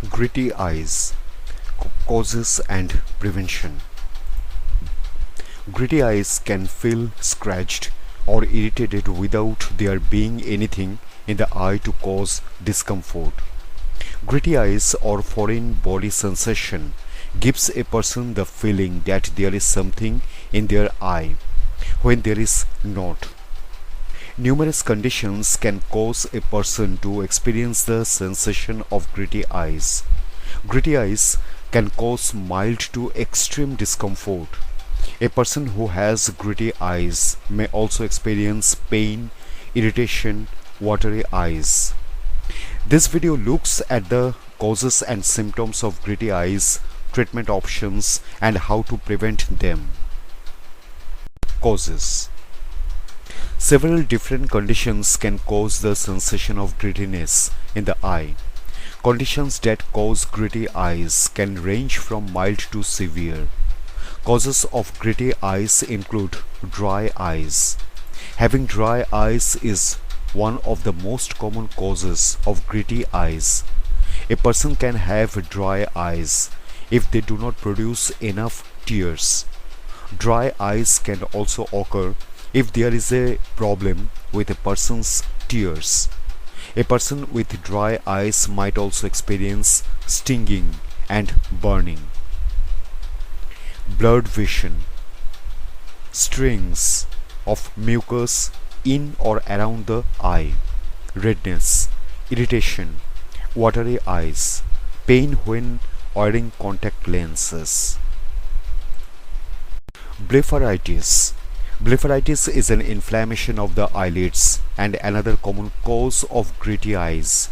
Gritty eyes, causes and prevention. Gritty eyes can feel scratched or irritated without there being anything in the eye to cause discomfort. Gritty eyes or foreign body sensation gives a person the feeling that there is something in their eye when there is not. Numerous conditions can cause a person to experience the sensation of gritty eyes. Gritty eyes can cause mild to extreme discomfort. A person who has gritty eyes may also experience pain, irritation, watery eyes. This video looks at the causes and symptoms of gritty eyes, treatment options, and how to prevent them. Causes. Several different conditions can cause the sensation of grittiness in the eye. Conditions that cause gritty eyes can range from mild to severe. Causes of gritty eyes include dry eyes. Having dry eyes is one of the most common causes of gritty eyes. A person can have dry eyes if they do not produce enough tears. Dry eyes can also occur if there is a problem with a person's tears. A person with dry eyes might also experience stinging and burning. Blurred vision. Strings of mucus in or around the eye. Redness, irritation, watery eyes, pain when wearing contact lenses. Blepharitis. Blepharitis is an inflammation of the eyelids and another common cause of gritty eyes.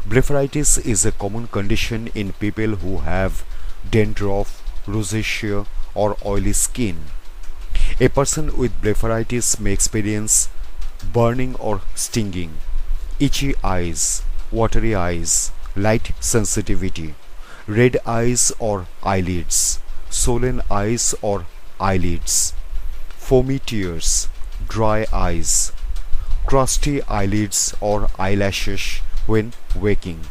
Blepharitis is a common condition in people who have dandruff, rosacea, or oily skin. A person with blepharitis may experience burning or stinging, itchy eyes, watery eyes, light sensitivity, red eyes or eyelids, swollen eyes or eyelids, foamy tears, dry eyes, crusty eyelids or eyelashes when waking,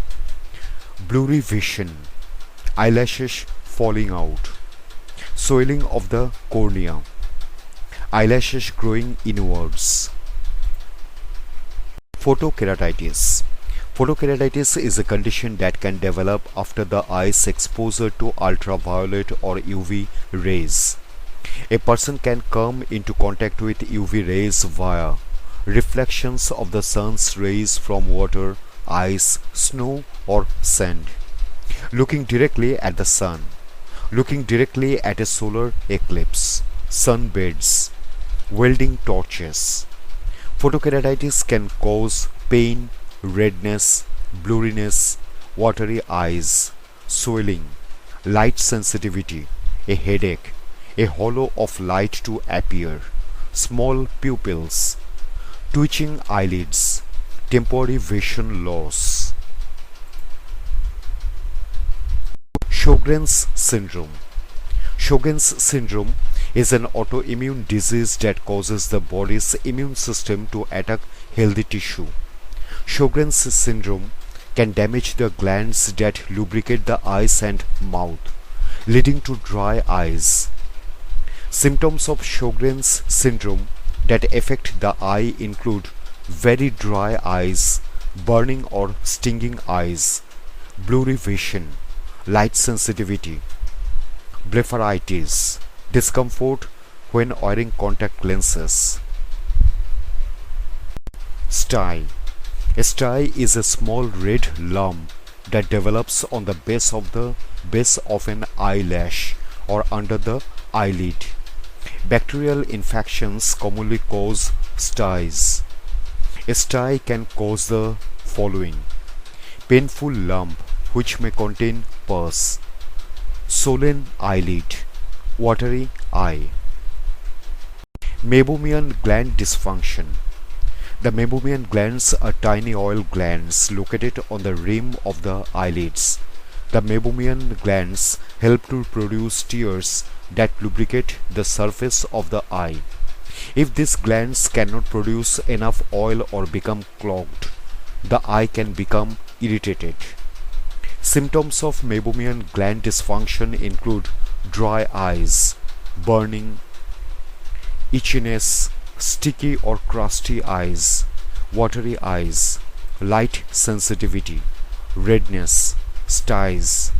blurry vision, eyelashes falling out, swelling of the cornea, eyelashes growing inwards. Photokeratitis. Photokeratitis is a condition that can develop after the eye's exposure to ultraviolet or UV rays. A person can come into contact with UV rays via reflections of the sun's rays from water, ice, snow, or sand, looking directly at the sun, looking directly at a solar eclipse, sunbeds, welding torches. Photokeratitis can cause pain, redness, blurriness, watery eyes, swelling, light sensitivity, a headache, a halo of light to appear, small pupils, twitching eyelids, temporary vision loss. Sjogren's syndrome. Sjogren's syndrome is an autoimmune disease that causes the body's immune system to attack healthy tissue. Sjogren's syndrome can damage the glands that lubricate the eyes and mouth, leading to dry eyes. Symptoms of Sjogren's syndrome that affect the eye include very dry eyes, burning or stinging eyes, blurry vision, light sensitivity, blepharitis, discomfort when wearing contact lenses. Stye. A stye is a small red lump that develops on the base of an eyelash or under the eyelid. Bacterial infections commonly cause styes. A stye can cause the following: painful lump which may contain pus, swollen eyelid, watery eye. Meibomian gland dysfunction. The meibomian glands are tiny oil glands located on the rim of the eyelids. The meibomian glands help to produce tears that lubricate the surface of the eye. If these glands cannot produce enough oil or become clogged, the eye can become irritated. Symptoms of meibomian gland dysfunction include dry eyes, burning, itchiness, sticky or crusty eyes, watery eyes, light sensitivity, redness, styes,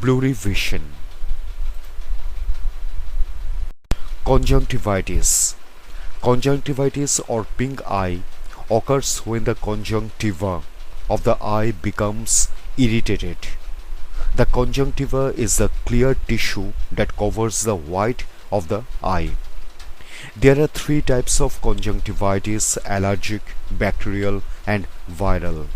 blurry vision. Conjunctivitis. Conjunctivitis or pink eye occurs when the conjunctiva of the eye becomes irritated. The conjunctiva is the clear tissue that covers the white of the eye. There are three types of conjunctivitis: allergic, bacterial, and viral.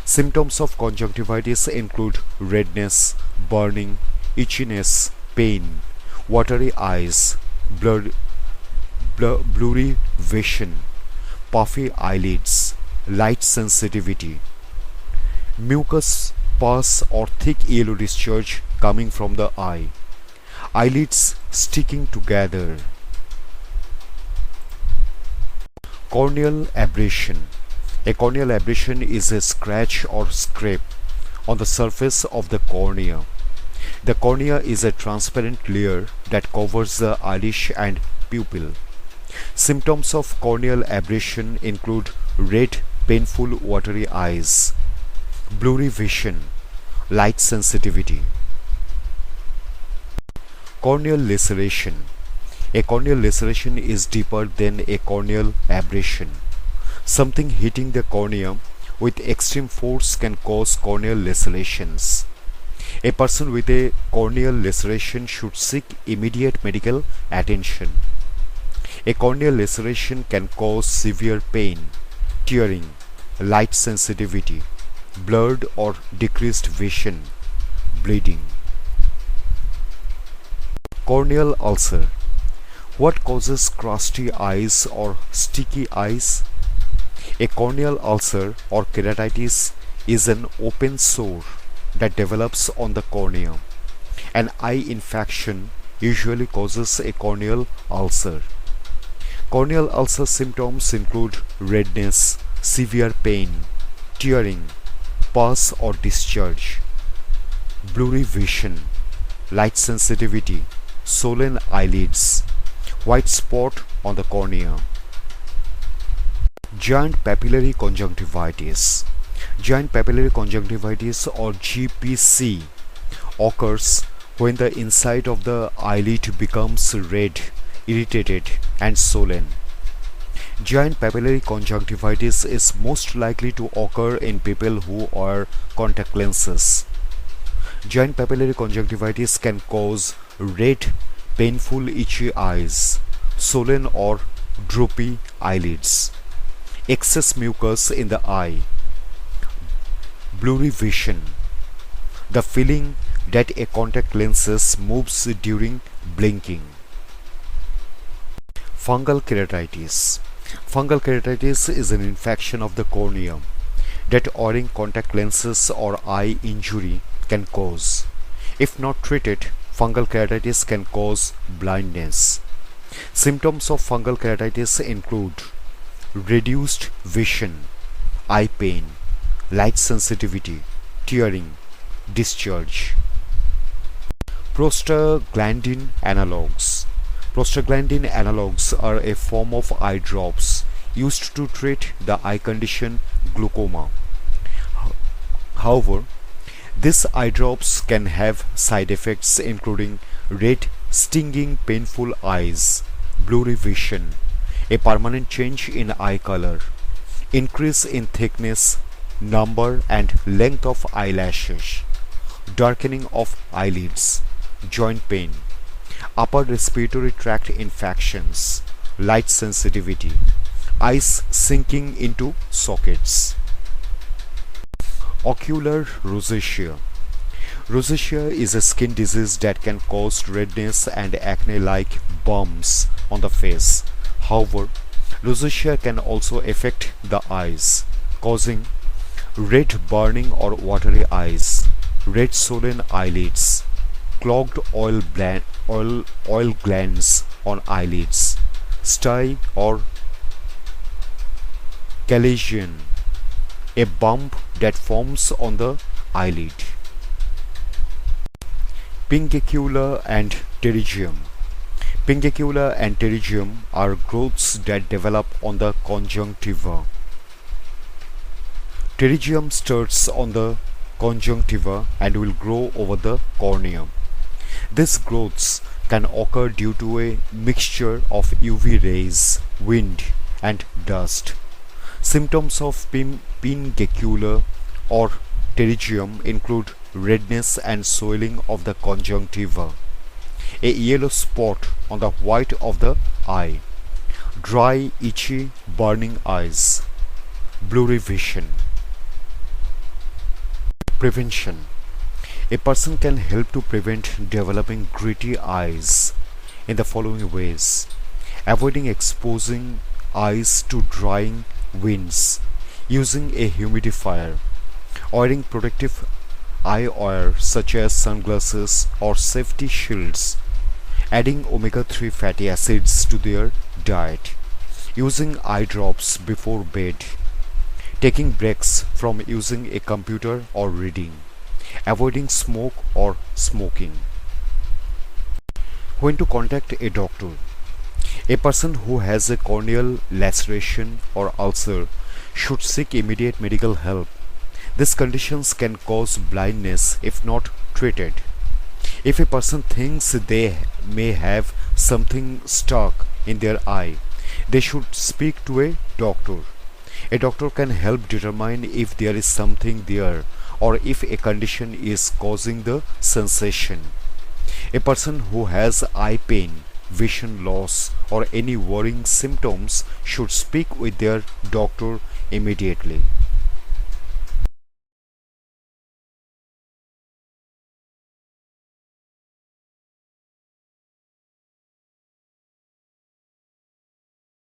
Symptoms of conjunctivitis include redness, burning, itchiness, pain, watery eyes, blurry vision, puffy eyelids, light sensitivity, mucus pus or thick yellow discharge coming from the eye, eyelids sticking together. Corneal abrasion. A corneal abrasion is a scratch or scrape on the surface of the cornea. The cornea is a transparent layer that covers the iris and pupil. Symptoms of corneal abrasion include red, painful, watery eyes, blurry vision, light sensitivity. Corneal laceration. A corneal laceration is deeper than a corneal abrasion. Something hitting the cornea with extreme force can cause corneal lacerations. A person with a corneal laceration should seek immediate medical attention. A corneal laceration can cause severe pain, tearing, light sensitivity, blurred or decreased vision, bleeding. Corneal ulcer. What causes crusty eyes or sticky eyes? A corneal ulcer or keratitis is an open sore that develops on the cornea. An eye infection usually causes a corneal ulcer. Corneal ulcer symptoms include redness, severe pain, tearing, pus or discharge, blurry vision, light sensitivity, swollen eyelids, white spot on the cornea. Giant papillary conjunctivitis. Giant papillary conjunctivitis or GPC occurs when the inside of the eyelid becomes red, irritated, and swollen. Giant papillary conjunctivitis is most likely to occur in people who wear contact lenses. Giant papillary conjunctivitis can cause red, painful, itchy eyes, swollen or droopy eyelids, excess mucus in the eye, blurry vision, the feeling that a contact lens moves during blinking. Fungal keratitis. Fungal keratitis is an infection of the cornea that wearing contact lenses or eye injury can cause. If not treated, fungal keratitis can cause blindness. Symptoms of fungal keratitis include reduced vision, eye pain, light sensitivity, tearing, discharge. Prostaglandin analogues. Prostaglandin analogues are a form of eye drops used to treat the eye condition glaucoma. However, these eye drops can have side effects including red, stinging, painful eyes, blurry vision, a permanent change in eye color, increase in thickness, number and length of eyelashes, darkening of eyelids, joint pain, upper respiratory tract infections, light sensitivity, eyes sinking into sockets. Ocular rosacea. Rosacea is a skin disease that can cause redness and acne-like bumps on the face. However, rosacea can also affect the eyes, causing red burning or watery eyes, red swollen eyelids, clogged oil glands on eyelids, stye or chalazion, a bump that forms on the eyelid. Pinkecula and pterygium. Pinkecula and pterygium are growths that develop on the conjunctiva. Pterygium starts on the conjunctiva and will grow over the cornea. These growths can occur due to a mixture of UV rays, wind, and dust. Symptoms of pinkecula or pterygium include redness and swelling of the conjunctiva, a yellow spot on the white of the eye, dry, itchy, burning eyes, blurry vision. Prevention. A person can help to prevent developing gritty eyes in the following ways: avoiding exposing eyes to drying winds, using a humidifier, wearing protective eyewear such as sunglasses or safety shields, adding omega-3 fatty acids to their diet, using eye drops before bed, taking breaks from using a computer or reading, avoiding smoke or smoking. When to contact a doctor. A person who has a corneal laceration or ulcer should seek immediate medical help. These conditions can cause blindness if not treated. If a person thinks they may have something stuck in their eye, they should speak to a doctor. A doctor can help determine if there is something there or if a condition is causing the sensation. A person who has eye pain, vision loss, or any worrying symptoms should speak with their doctor immediately.